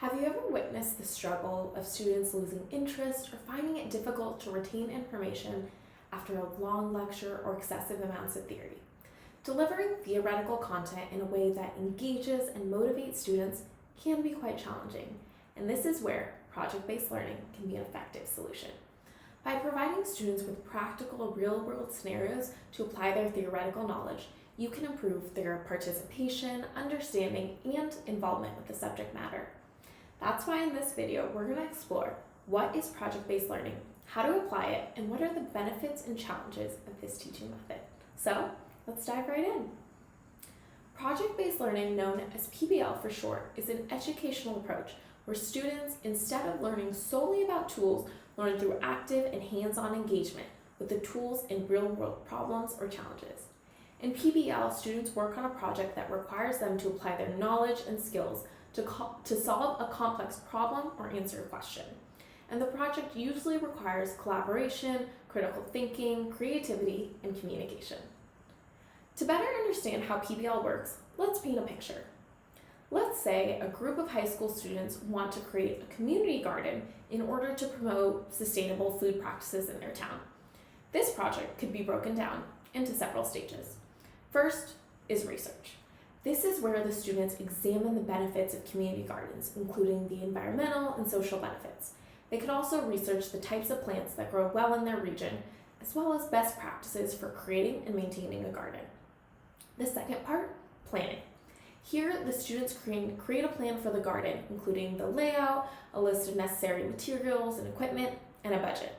Have you ever witnessed the struggle of students losing interest or finding it difficult to retain information after a long lecture or excessive amounts of theory? Delivering theoretical content in a way that engages and motivates students can be quite challenging, and this is where project-based learning can be an effective solution. By providing students with practical real-world scenarios to apply their theoretical knowledge, you can improve their participation, understanding, and involvement with the subject matter. That's why in this video, we're going to explore what is project-based learning, how to apply it, and what are the benefits and challenges of this teaching method. So let's dive right in. Project-based learning, known as PBL for short, is an educational approach where students, instead of learning solely about tools, learn through active and hands-on engagement with the tools in real-world problems or challenges. In PBL, students work on a project that requires them to apply their knowledge and skills to solve a complex problem or answer a question. And the project usually requires collaboration, critical thinking, creativity, and communication. To better understand how PBL works, let's paint a picture. Let's say a group of high school students want to create a community garden in order to promote sustainable food practices in their town. This project could be broken down into several stages. First is research. This is where the students examine the benefits of community gardens, including the environmental and social benefits. They could also research the types of plants that grow well in their region, as well as best practices for creating and maintaining a garden. The second part, planning. Here, the students create a plan for the garden, including the layout, a list of necessary materials and equipment, and a budget.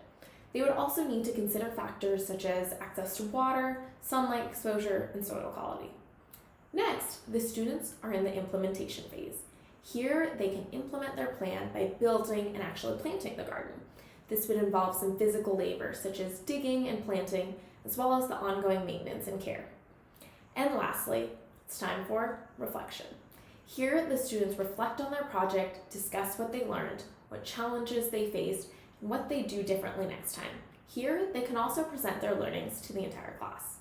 They would also need to consider factors such as access to water, sunlight exposure, and soil quality. Next, the students are in the implementation phase. Here, they can implement their plan by building and actually planting the garden. This would involve some physical labor, such as digging and planting, as well as the ongoing maintenance and care. And lastly, it's time for reflection. Here, the students reflect on their project, discuss what they learned, what challenges they faced, and what they do differently next time. Here, they can also present their learnings to the entire class.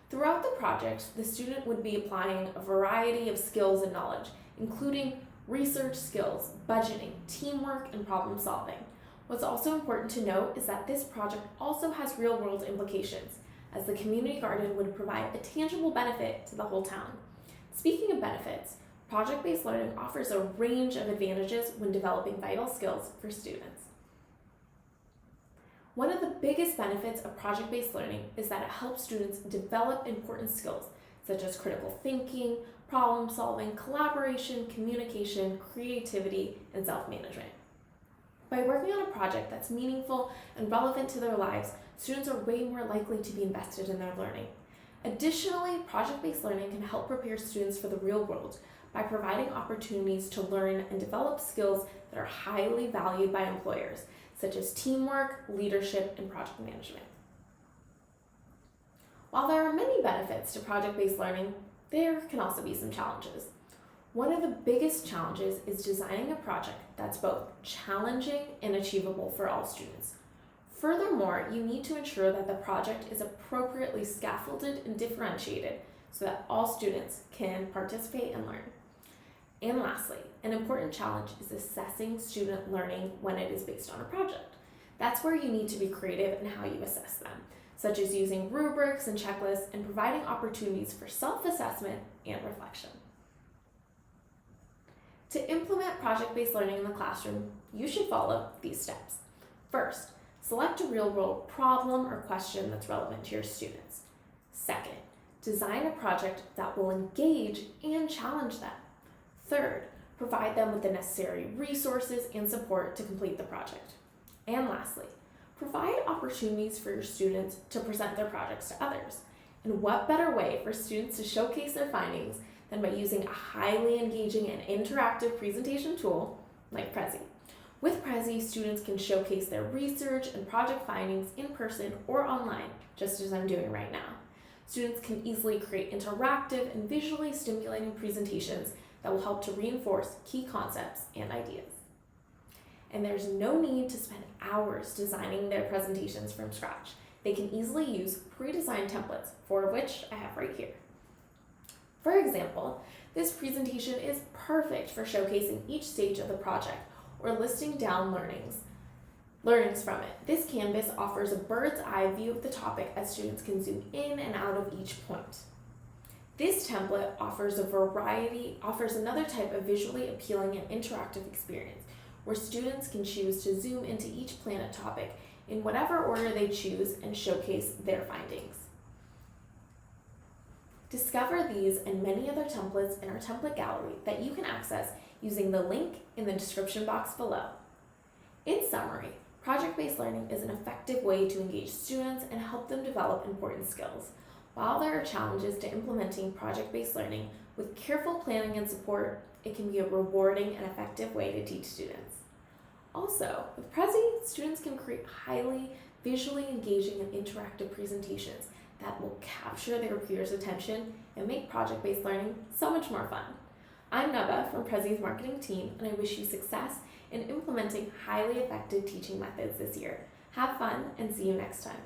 Throughout the project, the student would be applying a variety of skills and knowledge, including research skills, budgeting, teamwork, and problem solving. What's also important to note is that this project also has real-world implications, as the community garden would provide a tangible benefit to the whole town. Speaking of benefits, project-based learning offers a range of advantages when developing vital skills for students. One of the biggest benefits of project-based learning is that it helps students develop important skills such as critical thinking, problem solving, collaboration, communication, creativity, and self-management. By working on a project that's meaningful and relevant to their lives, students are way more likely to be invested in their learning. Additionally, project-based learning can help prepare students for the real world by providing opportunities to learn and develop skills that are highly valued by employers, such as teamwork, leadership, and project management. While there are many benefits to project-based learning, there can also be some challenges. One of the biggest challenges is designing a project that's both challenging and achievable for all students. Furthermore, you need to ensure that the project is appropriately scaffolded and differentiated so that all students can participate and learn. And lastly, an important challenge is assessing student learning when it is based on a project. That's where you need to be creative in how you assess them, such as using rubrics and checklists and providing opportunities for self-assessment and reflection. To implement project-based learning in the classroom, you should follow these steps. First, select a real-world problem or question that's relevant to your students. Second, design a project that will engage and challenge them. Third, provide them with the necessary resources and support to complete the project. And lastly, provide opportunities for your students to present their projects to others. And what better way for students to showcase their findings than by using a highly engaging and interactive presentation tool like Prezi. With Prezi, students can showcase their research and project findings in person or online, just as I'm doing right now. Students can easily create interactive and visually stimulating presentations that will help to reinforce key concepts and ideas. And there's no need to spend hours designing their presentations from scratch. They can easily use pre-designed templates, 4 of which I have right here. For example, this presentation is perfect for showcasing each stage of the project or listing down learnings from it. This canvas offers a bird's eye view of the topic as students can zoom in and out of each point. This template offers another type of visually appealing and interactive experience where students can choose to zoom into each planet topic in whatever order they choose and showcase their findings. Discover these and many other templates in our template gallery that you can access using the link in the description box below. In summary, project-based learning is an effective way to engage students and help them develop important skills. While there are challenges to implementing project-based learning, with careful planning and support, it can be a rewarding and effective way to teach students. Also, with Prezi, students can create highly visually engaging and interactive presentations that will capture their peers' attention and make project-based learning so much more fun. I'm Naba from Prezi's marketing team, and I wish you success in implementing highly effective teaching methods this year. Have fun and see you next time.